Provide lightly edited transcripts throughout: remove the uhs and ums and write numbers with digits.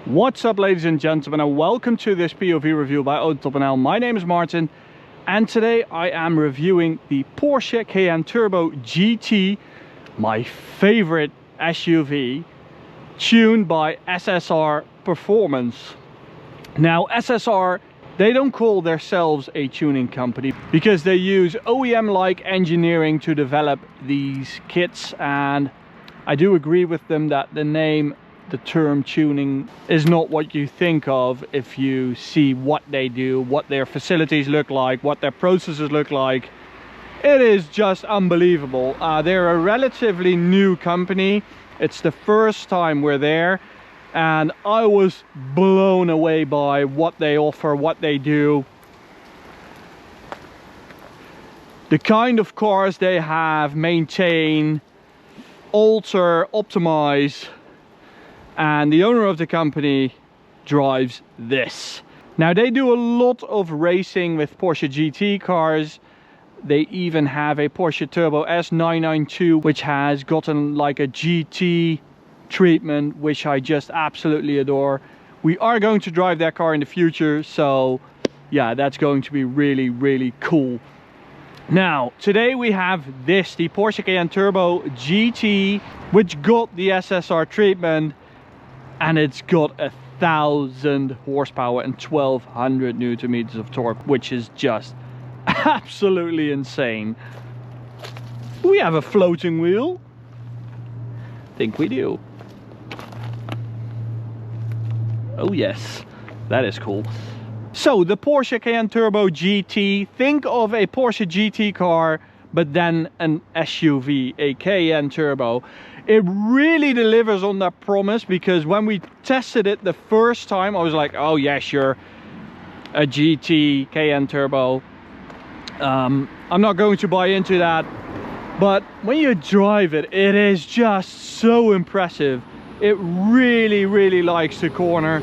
What's up, ladies and gentlemen, and welcome to this POV review by Autobahn. My name is Martin, and today I am reviewing the Porsche Cayenne Turbo GT, my favorite SUV, tuned by SSR Performance. Now, SSR, they don't call themselves a tuning company because they use OEM-like engineering to develop these kits, and I do agree with them that the term tuning is not what you think of if you see what they do, what their facilities look like, what their processes look like. It is just unbelievable. They're a relatively new company. It's the first time we're there, and I was blown away by what they offer, what they do. The kind of cars they have, maintain, alter, optimize. And the owner of the company drives this. Now, they do a lot of racing with Porsche GT cars. They even have a Porsche Turbo S992, which has gotten like a GT treatment, which I just absolutely adore. We are going to drive that car in the future, so yeah, that's going to be really, really cool. Now, today we have this, the Porsche Cayenne Turbo GT, which got the SSR treatment. And it's got 1,000 horsepower and 1,200 Newton meters of torque, which is just absolutely insane. We have a floating wheel. I think we do. Oh yes, that is cool. So the Porsche Cayenne Turbo GT, think of a Porsche GT car, but then an SUV, a Cayenne Turbo. It really delivers on that promise, because when we tested it the first time, I was like, oh yeah, sure, a GT Cayenne Turbo. I'm not going to buy into that. But when you drive it, it is just so impressive. It really, really likes to corner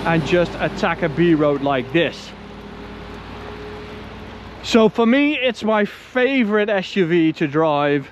and just attack a B road like this. So for me, it's my favorite SUV to drive,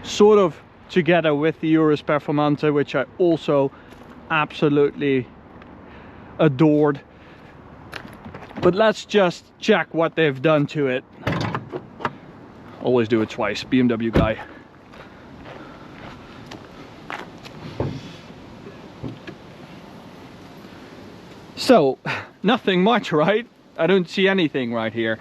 sort of together with the Urus Performante, which I also absolutely adored. But let's just check what they've done to it. Always do it twice, BMW guy. So, nothing much, right? I don't see anything right here.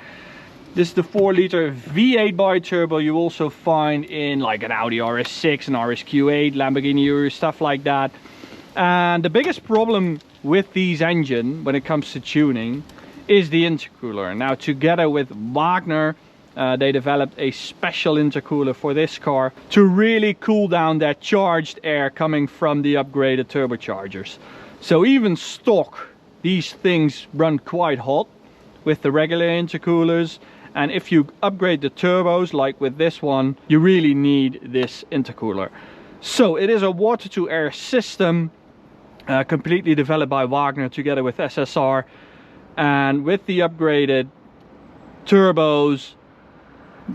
This is the 4-liter V8 bi-turbo you also find in like an Audi RS6, an RSQ8, Lamborghini Urus, stuff like that. And the biggest problem with these engines when it comes to tuning is the intercooler. Now, together with Wagner, they developed a special intercooler for this car to really cool down that charged air coming from the upgraded turbochargers. So even stock, these things run quite hot with the regular intercoolers. And if you upgrade the turbos, like with this one, you really need this intercooler. So it is a water-to-air system, completely developed by Wagner together with SSR. And with the upgraded turbos,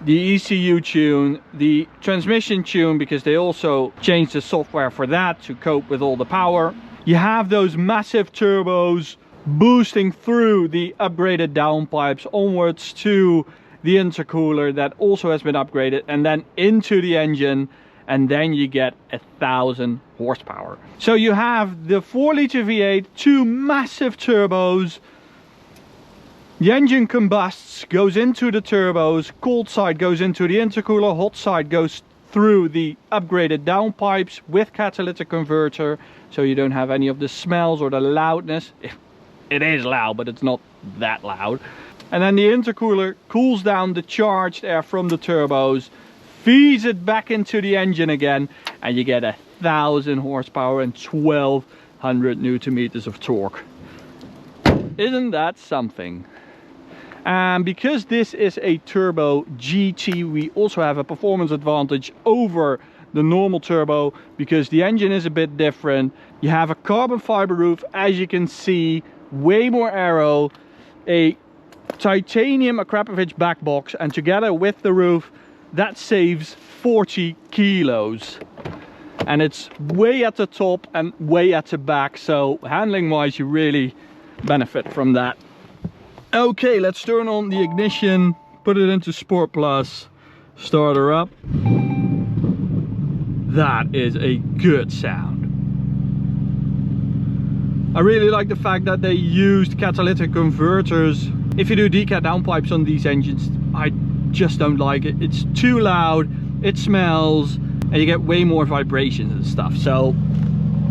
the ECU tune, the transmission tune, because they also changed the software for that to cope with all the power. You have those massive turbos boosting through the upgraded downpipes onwards to the intercooler that also has been upgraded, and then into the engine, and then you get 1,000 horsepower. So you have the 4-liter V8, two massive turbos. The engine combusts, goes into the turbos, cold side goes into the intercooler, hot side goes through the upgraded downpipes with catalytic converter, so you don't have any of the smells or the loudness. It is loud, but it's not that loud. And then the intercooler cools down the charged air from the turbos, feeds it back into the engine again, and you get 1,000 horsepower and 1,200 Newton meters of torque. Isn't that something? And because this is a Turbo GT, we also have a performance advantage over the normal turbo, because the engine is a bit different. You have a carbon fiber roof, as you can see, way more aero, a titanium Akrapovic back box, and together with the roof, that saves 40 kilos. and it's way at the top and way at the back, so handling wise you really benefit from that. Okay, let's turn on the ignition, put it into Sport Plus, start her up. That is a good sound. I really like the fact that they used catalytic converters. If you do decat downpipes on these engines, I just don't like it. It's too loud, it smells, and you get way more vibrations and stuff. So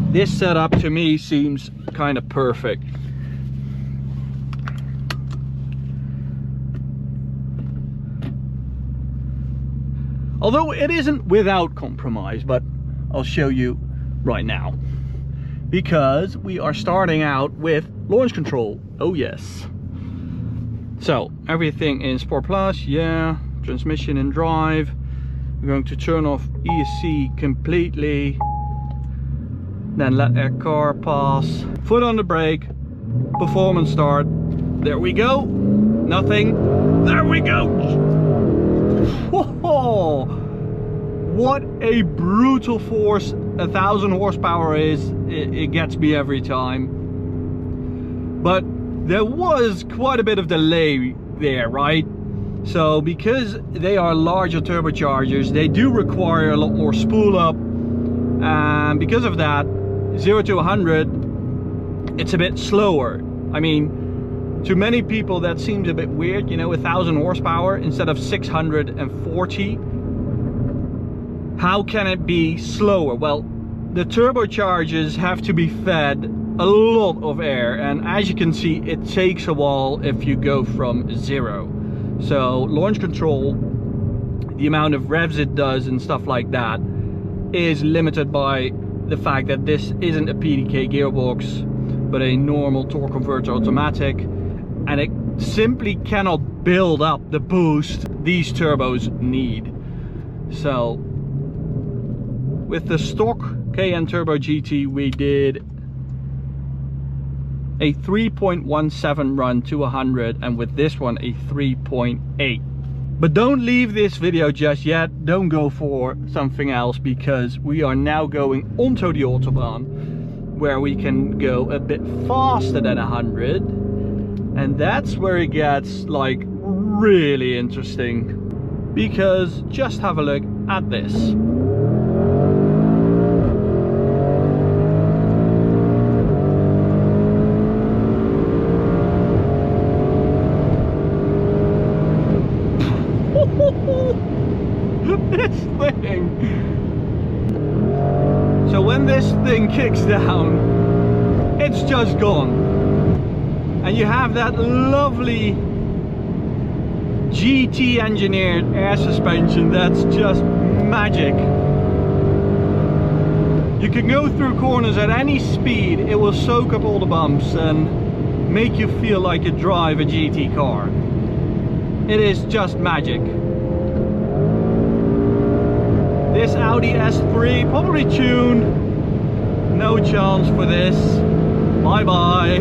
this setup to me seems kind of perfect. Although it isn't without compromise, but I'll show you right now. Because we are starting out with launch control. Oh yes. So everything in Sport Plus, yeah. Transmission and drive. We're going to turn off ESC completely. Then let our car pass. Foot on the brake. Performance start. There we go. Nothing. There we go. Whoa, what a brutal force 1000 horsepower is. It gets me every time. But there was quite a bit of delay there, right? So because they are larger turbochargers, they do require a lot more spool up, and because of that, 0 to 100 it's a bit slower. I mean, to many people that seems a bit weird, you know, 1000 horsepower instead of 640. How can it be slower? Well, the turbochargers have to be fed a lot of air, and as you can see, it takes a while if you go from 0. So launch control, the amount of revs it does and stuff like that is limited by the fact that this isn't a PDK gearbox but a normal torque converter automatic, and it simply cannot build up the boost these turbos need. So with the stock Cayenne Turbo GT we did a 3.17 run to 100, and with this one a 3.8. But don't leave this video just yet, don't go for something else, because we are now going onto the Autobahn, where we can go a bit faster than 100, and that's where it gets like really interesting, because just have a look at this. This thing. So when this thing kicks down, it's just gone, and you have that lovely GT engineered air suspension that's just magic. You can go through corners at any speed, it will soak up all the bumps and make you feel like you drive a GT car. It is just magic. This Audi S3, probably tuned. No chance for this. Bye bye.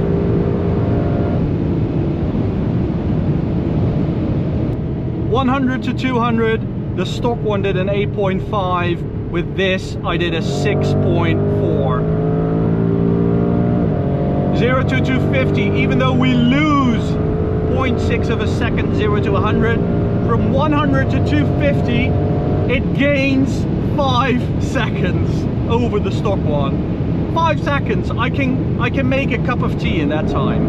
(100 to 200). The stock one did an 8.5. With this, I did a 6.4. 0 to 250. Even though we lose 0.6 of a second, 0 to 100, from 100 to 250. It gains 5 seconds over the stock one. 5 seconds. I can make a cup of tea in that time.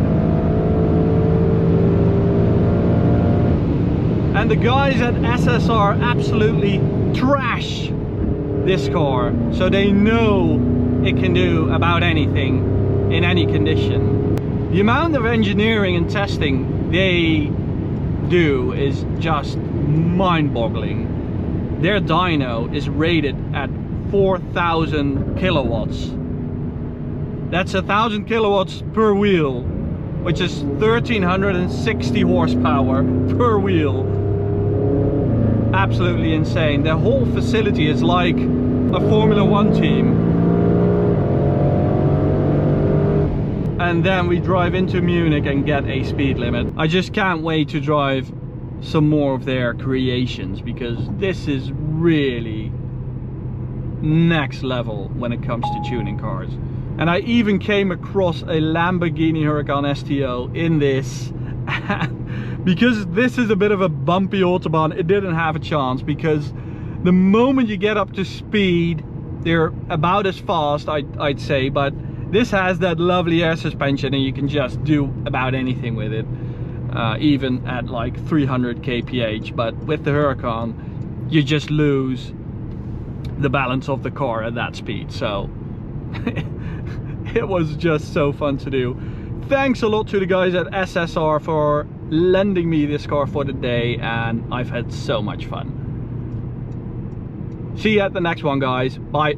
And the guys at SSR absolutely trash this car, so they know it can do about anything in any condition. The amount of engineering and testing they do is just mind-boggling. Their dyno is rated at 4,000 kilowatts. That's 1,000 kilowatts per wheel, which is 1,360 horsepower per wheel. Absolutely insane. The whole facility is like a Formula 1 team. And then we drive into Munich and get a speed limit. I just can't wait to drive some more of their creations, because this is really next level when it comes to tuning cars. And I even came across a Lamborghini Huracan STO in this. Because this is a bit of a bumpy Autobahn, it didn't have a chance, because the moment you get up to speed, they're about as fast, I'd say, but this has that lovely air suspension and you can just do about anything with it, even at like 300 kph. But with the Huracan, you just lose the balance of the car at that speed. So it was just so fun to do. Thanks a lot to the guys at SSR for lending me this car for the day, and I've had so much fun. See you at the next one, guys. Bye.